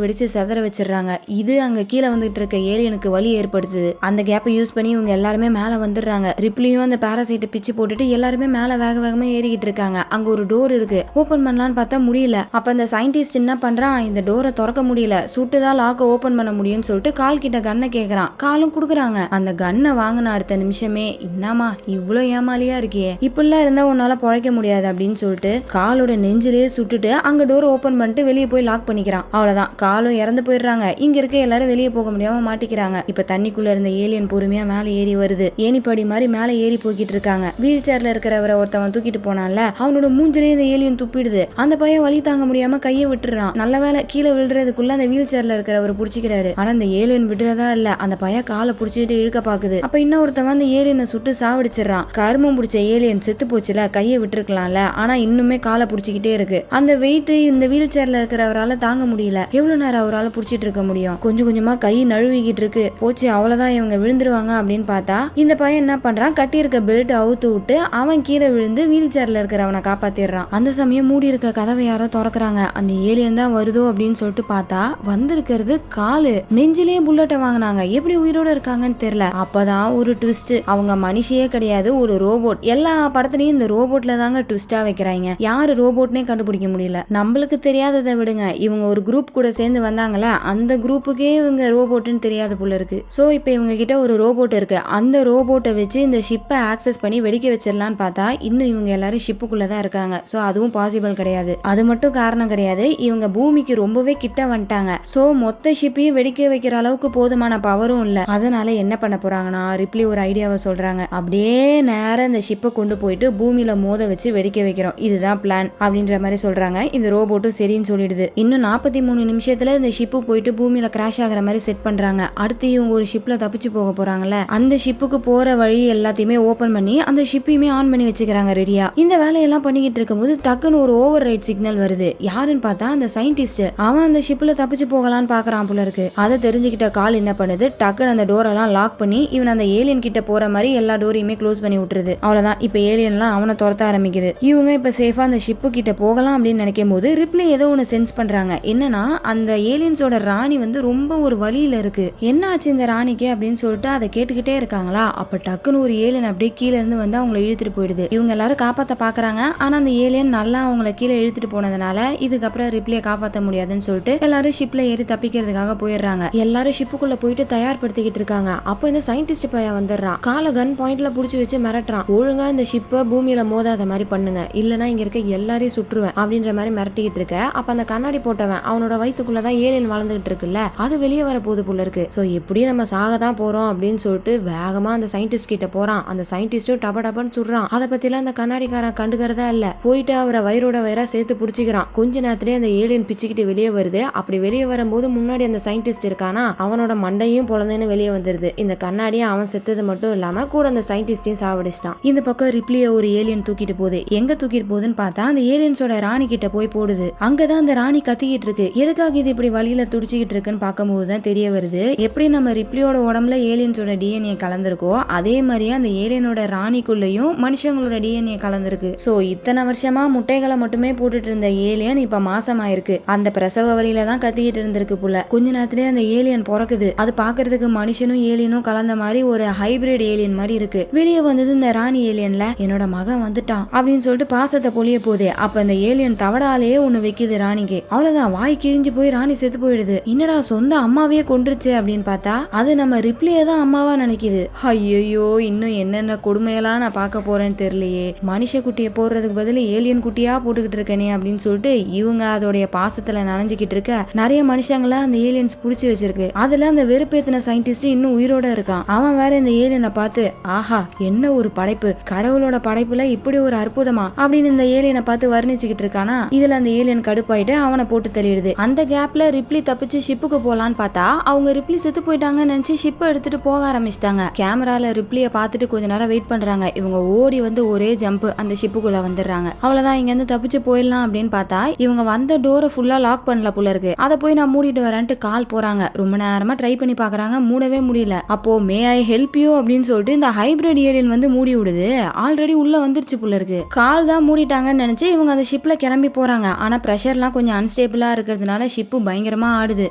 வெடிச்சு செதற வச்சிடறாங்க. இது அங்க கீழே வந்துட்டு இருக்க ஏலியனுக்கு வலி ஏற்படுத்துது. அந்த கேப்பை யூஸ் பண்ணி இவங்க எல்லாருமே மேல வந்துடுறாங்க. ரிப்ளியும் அந்த பாராசைட்டை பிச்சு போட்டுட்டு எல்லாருமே மேல வேக வேகமா ஏறிக்கிட்டு இருக்காங்க. அங்க ஒரு டோர் இருக்கு. ஓபன் பண்ணலான்னு பார்த்தா முடியல. அப்ப அந்த சயின்டிஸ்ட் என்ன பண்றான், இந்த டோரை திறக்க முடியல, சுட்டுதான் லாக்க ஓபன் பண்ண முடியும்னு சொல்லிட்டு கால் கிட்ட கண்ணை கேக்குறான். காலும் குடுக்குறாங்க. அந்த கண்ணை வாங்கின அடுத்த நிமிஷமே, என்னமா இவ்வளவு ஏமாலியா இருக்கியே, இப்படிலாம் இருந்தா உன்னால பொழைக்க முடியாது அப்படின்னு சொல்லிட்டு காலோட நெஞ்சிலேயே சுட்டுட்டு அங்க டோர் ஓபன் பண்ணிட்டு வெளியே போய் லாக் பண்ணிக்கிறான். அவ்வளவுதான், காலும் இறந்து போயிடுறாங்க. இங்க இருக்க எல்லாரும் வெளியே போக முடியாம மாட்டிக்கிறாங்க. இப்ப தண்ணிக்குள்ள இருந்த ஏலியன் பொறுமையா மேல ஏறி வருது. ஏணிப்படி மாதிரி மேல ஏறி போய்கிட்டு இருக்காங்க. வீல் சேர்ல இருக்கிறவரை ஒருத்தவன் தூக்கிட்டு போனான்ல, அவனோட மூஞ்சிலே இந்த ஏலியன் துப்பிடுது. அந்த பையன் வலி தாங்க முடியாம கையை விட்டுறான். நல்ல வேலை கீழே விழுறதுக்குள்ள அந்த வீல் சேர்ல இருக்கிறவர் புடிச்சிக்கிறாரு. ஆனா அந்த ஏலியன் விடுறதா இல்ல, அந்த பையன் காலை புடிச்சிட்டு இழுக்க பாக்குது. அப்ப இன்னொருத்தவன் அந்த ஏலியனை சுட்டு சாவடிச்சிடறான். கருமம் பிடிச்ச ஏலியன் செத்து போச்சுல, கையை விட்டுருக்கலாம்ல, ஆனா இன்னுமே காலை புடிச்சிக்கிட்டே இருக்கு. அந்த வெயிட் இந்த வீல் சேர்ல இருக்கிறவரால தாங்க முடியல. எவ்வளவு நேரம் அவரால் புடிச்சிட்டு இருக்க முடியும்? கொஞ்சம் கொஞ்சமா கை நழுவிக்கிட்டு இருக்கு. போச்சு, அவ்வளவுதான், இவங்க விழுந்துருவாங்க அப்படின்னு பார்த்தா இந்த பையன் என்ன பண்றான், கட்டி இருக்க பெல்ட் அவுத்து விட்டு அவன் கீழே விழுந்து வீல் சேர்ல இருக்கிறவனை காப்பாத்திடுறான். அந்த சமயம் மூடி இருக்க கதவை யாரோ திறக்கிறாங்க. அந்த ஏலியன் தான் வருதோ அப்படின்னு சொல்லிட்டு பார்த்தா வந்திருக்கிறது காலு. நெஞ்சிலேயே புல்லட்டை வாங்கினாங்க. எப்படி உயிரோட இருக்காங்கன்னு தெரியல. அப்பதான் ஒரு ட்விஸ்ட், அவங்க மனுஷியே கிடையாது, ஒரு ரோபோட். எல்லா படத்துலயும் இந்த ரோபோட்ல தாங்க ட்விஸ்டா வைக்கிறாங்க. யாரு ரோபோட்னே கண்டுபிடிக்க முடியல. நம்மளுக்கு தெரியாததை விடுங்க, இவங்க ஒரு குரூப் கூட சேர்ந்து வந்தாங்களா, அந்த குரூப்புக்கே இவங்க ரோபோட்னு தெரியாத போல இருக்கு. சோ இப்ப இவங்க கிட்ட ஒரு ரோபோட் இருக்கு. அந்த ரோபோட்டை வச்சு இந்த ஷிப்பை ஆக்சஸ் பண்ணி வெடிக்க வச்சிடலான்னு பார்த்தா இன்னும் இவங்க எல்லாரும் ஷிப்புக்குள்ளதான் இருக்காங்க. சோ அதுவும் பாசிபிள் கிடையாது. அது மட்டும் காரணம் கிடையாது, இவங்க பூமிக்கு ரொம்பவே கிட்ட வந்துட்டாங்க. சோ மொத்த ஷிப்பையும் வெடிக்க வைக்கிற அளவுக்கு போதுமான பவரும் இல்ல. அதனால என்ன பண்ண போறாங்கன்னா, ரிப்ளி ஒரு ஐடியாவை சொல்றாங்க. அப்படியே நேரம் இந்த ஷிப்பை கொண்டு போயிட்டு பூமியில மோத வச்சு வெடிக்க வைக்கிறோம், இதுதான் பிளான் அப்படின்ற மாதிரி சொல்றாங்க. இந்த ரோபோட்டும் சரின்னு சொல்லிடுது. இன்னும் 43 நிமிஷத்துல இந்த ஷிப்பு போயிட்டு பூமியில கிராஷ் ஆகிற மாதிரி செட் பண்றாங்க. அடுத்து இவங்க ஒரு ஷிப்ல தப்பிச்சு போக போறாங்கல்ல, அந்த ஷிப்புக்கு போற வழி எல்லாத்தையுமே ஓபன் பண்ணி அந்த ஷிப்பையுமே ஆன் பண்ணி வச்சுக்கிறாங்க ரெடியா. இந்த வேலையெல்லாம் பண்ணிக்கிட்டு இருக்கும்போது டக்குன்னு ஒரு ஓவர் ரைட் சிக்னல் வருது. யாருன்னு பார்த்தா அந்த சயின்டிஸ்ட். அவன் அந்த ஷிப்ல தப்பிச்சு போகலான்னு பாக்குறான் போல இருக்கு. அதை தெரிஞ்சுக்கிட்ட கால் என்ன பண்ணுது, டக்குன்னு அந்த டோர் எல்லாம் லாக் பண்ணி இவன் அந்த ஏலியன் கிட்ட போற மாதிரி எல்லா டோரையுமே க்ளோஸ் பண்ணி விட்டுருது. அவ்வளவுதான், இப்ப ஏலியன்லாம் அவனை துரத்த ஆரம்பிக்குது. இவங்க இப்ப சேஃபா அந்த ஷிப்பு கிட்ட போகலாம் அப்படின்னு நினைக்கும் போது ரிப்ளி ஏதோ ஒன்னு சென்ஸ் பண்றாங்க. என்னன்னா, அந்த ஏலியன்ஸோட ராணி வந்து ரொம்ப ஒரு வழியில இருக்கு. என்ன ஆச்சு இந்த ராணிக்கு அப்படின்னு சொல்லிட்டு அதை கேட்டுக்கிட்டே இருக்காங்களா. அப்ப டக்குன்னு ஒரு ஏலியன் அப்படியே கீழே இருந்து வந்து அவங்களை இழுத்துட்டு போயிடுது. இவங்க எல்லாரும் காப்பாத்த பாக்குறாங்க. ஆனா அந்த ஏலியன் நல்லா அவங்கள கீழே இழுத்துட்டு போனதுனால இதுக்கப்புறம் ரிப்ளியை காப்பாற்ற முடியாதுன்னு சொல்லிட்டு எல்லாரும் ஷிப்ல ஏறி தப்பிக்கிறதுக்காக போயிடுறாங்க. எல்லாரும் ஷிப்புக்குள்ள போயிட்டு தயார்படுத்திக்கிட்டு இருக்காங்க. அப்போ இந்த சயின்டிஸ்ட் பையன் வந்துடுறான். காலை கன் பாயிண்ட்ல புடிச்சு வச்சு மிரட்டுறான். ஒழுங்கா இந்த ஷிப்பை பூமியில மோதாத மாதிரி பண்ணுங்க, இல்லனா இங்க இருக்க எல்லாரையும் சுற்றுவேன் அப்படின்ற மாதிரி மிரட்டிக்கிட்டு இருக்க. அப்ப அந்த கண்ணாடி போட்டவன் அவனோட வயிற்றுக்குள்ளதான் ஏலியன் வளர்ந்துகிட்டு இருக்குல்ல, அது வெளியே வர போது போல இருக்கு. சோ எப்படியும் நம்ம சாக தான் போறோம் அப்படின்னு சொல்லிட்டு வேகமா அந்த சயின்டிஸ்ட் கிட்ட போறான். அந்த சயின்டிஸ்டும் டப டபன்னு சுடுறான். அதை பத்திலாம் அந்த கண்ணாடிக்காரன் கண்டுக்கிறதா இல்ல. போயிட்டு அவரை வயிறோட வயிறா சேர்த்து பிடிச்சிக்கிறான். கொஞ்ச நேரத்திலேயே அந்த ஏலியன் பிச்சுக்கிட்டு வெளியே வருது. அப்படி வெளியே வரும்போது முன்னாடி அந்த சயின்டிஸ்ட் இருக்கானா, அவனோட மண்டையும் பொழந்துன்னு வெளியே வந்துருது. இந்த கண்ணாடியும் அவன் செத்தது மட்டும் இல்லாம கூட அந்த சயின்டிஸ்டையும் சாவடிச்சிட்டான். இந்த பக்கம் ரிப்ளிய ஒரு ஏலியன் தூக்கிட்டு போகுது. எங்க தூக்கிட்டு போகுதுன்னு பார்த்தா அந்த ஏலியன்ஸோட ராணி கிட்ட போய் போடுது. அங்கதான் அந்த ராணி கத்திக்கிட்டு இருக்கு. எதுக்காக இது இப்படி வழியில துடிச்சுக்கிட்டு இருக்குன்னு பார்க்கும்போது தான் தெரிய வருது, எப்படி நம்ம ரிப்ளியோட உடம்புல ஏலியன்ஸோட டிஎன்ஏ கலந்துருக்கோ அதே மாதிரியே அந்த ஏலியனோட ராணிக்குள்ளயும் மனுஷங்களோட டிஎன்ஏ கலந்துருக்கு. சோ இத்தனை வருஷமா முட்டைகளை மட்டுமே போட்டுட்டு இருந்த ஏலியன் இப்ப மாசமாயிருக்கு. அந்த பிரசவ வழியில தான் கத்திக்கிட்டு இருந்திருக்கு போல. கொஞ்ச நேரத்திலேயே அந்த ஏலியன் பிறக்குது. அது பாக்குறதுக்கு மனுஷனும் ஏலியனும் கலந்த மாதிரி ஒரு ஹைபிரிட் ஏலியன் மாதிரி இருக்கு. வெளியே வந்தது இந்த ராணி ஏலியன்ல என்னோட மகன் வந்துட்டான் அப்படின்னு சொல்லிட்டு பாசத்தை பொழிய போதே அப்ப அந்த ஏலியன் தவடாலேயே ஒண்ணு வைக்குது ராணிக்கு. அவ்வளவுதான், வாய் கிழிஞ்சு போய் ராணி செத்து போயிடுது. என்னடா சொந்த அம்மாவையே கொன்றுச்சு அப்படின்னு பார்த்தா அது நம்ம ரிப்ளியே தான் அம்மாவா நினைக்குது. ஐயோ, இன்னும் என்னென்ன கொடுமையெல்லாம் நான் பார்க்க போறேன்னு தெரியலையே. மனுஷ குட்டியை போடுறதுக்கு பதில் ஏலியன் குட்டியா போட்டுக்கிட்டு இருக்கனே அப்படின்னு சொல்லிட்டு இவங்க அதோடைய பாசத்துல நனைஞ்சுக்கிட்டு இருக்க நிறைய மனுஷங்கள அந்த ஏலியன்ஸ் புடிச்சு வச்சிருக்கு. அதுல அந்த வெறுப்பேத்தின சயின்டிஸ்ட் இன்னும் உயிரோட இருக்கான். அவன் வேற இந்த ஏலியனை பார்த்து, ஆஹா என்ன ஒரு படைப்பு, கடவுளோட படைப்புல இப்படி ஒரு அற்புதமா அப்படின்னு இந்த ஏலியனை பார்த்து வர்ணிச்சுக்கிட்டு இருக்கானா. இதுல அந்த ஏலியன் கடுப்பாயிட்டு அவனை போட்டு தள்ளிடுது. அந்த கேப்ல ரிப்ளி தப்பிச்சு ஷிப்புக்கு போலான்னு பார்த்தா அவங்க ரிப்ளி செத்து போயிட்டாங்கன்னு நினைச்சு ஷிப்பை எடுத்துட்டு போக ஆரம்பிச்சிட்டாங்க. கேமரால ரிப்ளியை பார்த்துட்டு கொஞ்ச நேரம் வெயிட் பண்றாங்க. இவங்க ஓடி வந்து ஒரே ஜம்ப் அந்த ஷிப்புக்குள்ள வந்துடுறாங்க. அவ்வளவுதான், இங்க இருந்து தப்பிச்சு போயிடலாம் அப்படின்னு பார்த்தா இவங்க வந்த டோரை ஃபுல்லா லாக் பண்ணல போல இருக்கு. அதை போய் நான் மூடிட்டு வரேன்ட்டு கால் போறாங்க. ரொம்ப நேரமா ட்ரை பண்ணி பாக்குறாங்க, மூடவே முடியல. அப்போ மே ஐ ஹெல்ப் யூ அப்படின்னு சொல்லிட்டு இந்த ஹைபிரிட் ஏலியன் வந்து மூடி விடுது. ஆல்ரெடி உள்ள வந்துருச்சு போல இருக்கு. கால் தான் மூடிட்டாங்கன்னு நினைச்சு இவங்க அந்த ஷிப்ல கிளம்பி போறாங்க. ஆனா பிரஷர்லாம் கொஞ்சம் அன்ஸ்டேபிளா இருக்கிறதுனால ஷிப்பு பயங்கரமா ஆடுது.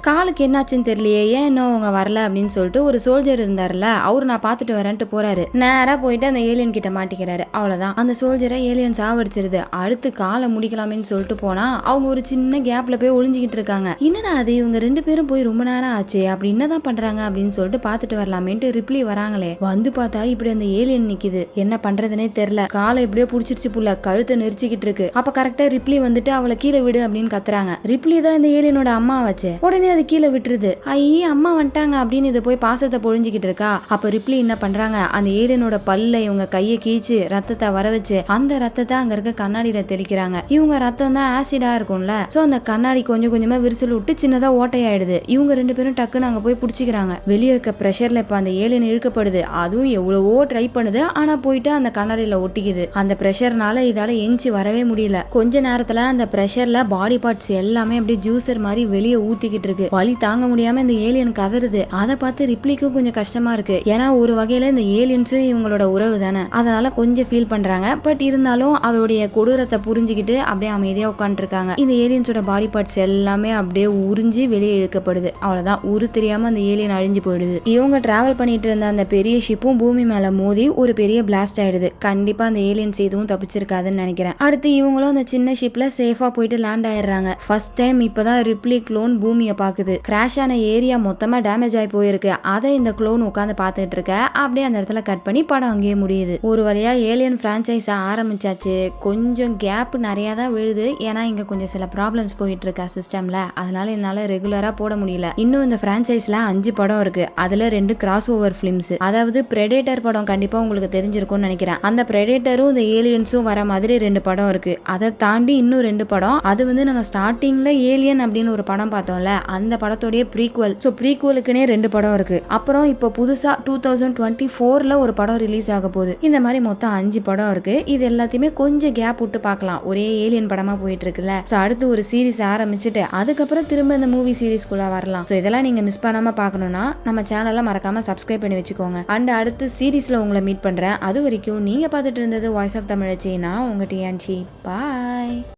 காலுக்கு என்னாச்சுன்னு தெரியலையே, ஏன் இன்னும் அவங்க வரல அப்படின்னு சொல்லிட்டு ஒரு சோல்ஜர் இருந்தாருல, அவரு நான் பாத்துட்டு வரேன்ட்டு போறாரு. நேரா போயிட்டு அந்த ஏலியன் கிட்ட மாட்டிக்கிறாரு. அவ்வளவுதான், அந்த சோல்ஜரை ஏலியன் சாவடிச்சிருது. அடுத்து காலை முடிக்கலாமேன்னு சொல்லிட்டு போனா அவங்க ஒரு சின்ன கேப்ல போய் ஒளிஞ்சுக்கிட்டு இருக்காங்க. என்னடா அது, இவங்க 2 பேரும் போய் ரொம்ப நேரம் ஆச்சு, அப்படி என்னதான் பண்றாங்க அப்படின்னு சொல்லிட்டு பாத்துட்டு வரலாமேன்ட்டு ரிப்ளி வராங்களே. வந்து பார்த்தா இப்படி அந்த ஏலியன் நிக்குது. என்ன பண்றதுனே தெரியல. காலை எப்படியோ புடிச்சிருச்சு புள்ள, கழுத்தை நெரிச்சிக்கிட்டு இருக்கு. அப்ப கரெக்டா ரிப்ளி வந்துட்டு அவளை கீழே விடு அப்படின்னு கத்துறாங்க. ரிப்ளி தான் இந்த ஏலியனோட அம்மா வச்சு. உடனே அது கீழே விட்டுருது. ஐயே அம்மா வந்துட்டாங்க அப்படின்னு இதை போய் பாசத்தை பொழிஞ்சுக்கிட்டு இருக்கா. அப்ப ரிப்ளி என்ன பண்றாங்க, அந்த ஏலியனோட பல்ல இவங்க கையை கீச்சு ரத்தத்தை வர வச்சு அந்த ரத்தத்தை அங்க இருக்க கண்ணாடியில தெளிக்கிறாங்க. இவங்க ரத்தம் தான் ஆசிடா இருக்கும்ல, சோ அந்த கண்ணாடி கொஞ்சம் கொஞ்சமா விரிசல் விட்டு சின்னதா ஓட்டையாயிடுது. இவங்க 2 பேரும் டக்குன்னு அங்க போய் புடிச்சிக்கிறாங்க. வெளியே இருக்க பிரஷர்ல இப்ப அந்த ஏலியன் இழுக்கப்படுது. அதுவும் எவ்வளவோ ட்ரை பண்ணுது, ஆனா போயிட்டு அந்த கண்ணாடியில ஒட்டிக்குது. அந்த பிரஷர்னால இதால எஞ்சி வரவே முடியல. கொஞ்ச நேரத்துல அந்த பிரஷர்ல பாடி பார்ட்ஸ் எல்லாமே அப்படியே ஜூசர் மாதிரி வெளியே ஊத்திக்கிட்டு இருக்கு. வலி தாங்க முடியாம இந்த ஏலியன் கதறுது. அதை பார்த்து ரிப்ளிக்கும் கொஞ்சம் கஷ்டமா இருக்கு. ஏன்னா ஒரு வகையில இந்த ஏலியன்ஸும் இவங்களோட உறவு தானே, அதனால கொஞ்சம் ஃபீல் பண்றாங்க. பட் இருந்தாலும் அதோடைய கொடூரத்தை புரிஞ்சுக்கிட்டு அப்படியே அமைதியா உட்காந்துட்டு இருக்காங்க. இந்த ஏலியன்ஸோட பாடி பார்ட்ஸ் எல்லாமே அப்படியே உறிஞ்சி வெளியே இழுக்கப்படுது. அவ்வளவுதான், உரு தெரியாம அந்த ஏலியன் அழிஞ்சு போயிடுது. இவங்க டிராவல் பண்ணிட்டு இருந்த அந்த பெரிய ஷிப்பும் பூமி மேல மோதி ஒரு பெரிய பிளாஸ்ட் ஆயிடுது. கண்டிப்பா அந்த ஏலியன்ஸ் எதுவும் தப்பிச்சிருக்காதுன்னு நினைக்கிறேன். அடுத்து இவங்களும் அந்த சின்ன ஷிப்ல சேஃபா போயிட்டு லேண்ட் ஆயிடுறாங்க. ஃபர்ஸ்ட் டைம் இப்பதான் ரிப்ளி க்ளோன் பூமியை பாக்குது. கிராஷ் ஆன ஏரியா மொத்தமா டேமேஜ் ஆகி போயிருக்கு. அதை இந்த க்ளோன் உட்காந்து பாத்துட்டு இருக்க. அப்படியே அந்த இடத்துல கட் பண்ணி படம் அங்கேயே முடியுது. ஒரு வழியா ஏலியன் பிரான்சைஸ் ஆரம்பிச்சாச்சு. கொஞ்சம் கேப் நிறைய தான் விழுது. ஏன்னா இங்க கொஞ்சம் சில ப்ராப்ளம்ஸ் போயிட்டு இருக்கா சிஸ்டம்ல, அதனால என்னால ரெகுலரா போட முடியல. இன்னும் இந்த பிரான்சைஸ்ல 5 படம் இருக்கு. அதுல 2 கிராஸ் ஓவர் பிலிம்ஸ். அதாவது பிரெடேட்டர் படம் கண்டிப்பா உங்களுக்கு தெரிஞ்சிருக்கும்னு நினைக்கிறேன். அந்த பிரெடேட்டரும் இந்த ஏலியன்ஸும் வர மாதிரி 2 படம் இருக்கு. அதை தாண்டி இன்னும் 2 படம். அது நம்ம ஸ்டார்டிங்ல ஏலியன் அப்படின்னு ஒரு படம் பார்த்தோம்ல, அந்த படத்தோடைய ப்ரீக்வல். சோ ப்ரீக்வலுக்குனே 2 படம் இருக்கு. அப்புறம் இப்போ புதுசா 2024ல ஒரு படம் ரிலீஸ் ஆக போகுது. இந்த மாதிரி மொத்தம் 5 படம் இருக்கு. இது எல்லாத்தையுமே கொஞ்சம் கேப் விட்டு பார்க்கலாம். ஒரே ஏலியன் படமா போயிட்டு இருக்குல்ல. சோ அடுத்து ஒரு சீரிஸ் ஆரம்பிச்சுட்டு அதுக்கப்புறம் திரும்ப இந்த மூவி சீரிஸ்குள்ள வரலாம். சோ இதெல்லாம் நீங்க மிஸ் பண்ணாம பார்க்கணும்னா நம்ம சேனலை மறக்காம சப்ஸ்கிரைப் பண்ணி வச்சுக்கோங்க. அண்ட் அடுத்து சீரிஸ்ல உங்களை மீட் பண்றேன். அது வரைக்கும் நீங்க பார்த்துட்டு இருந்தது வாய்ஸ் ஆஃப் தமிழச்சி. நான் உங்க டிஎன்சி. பாய்.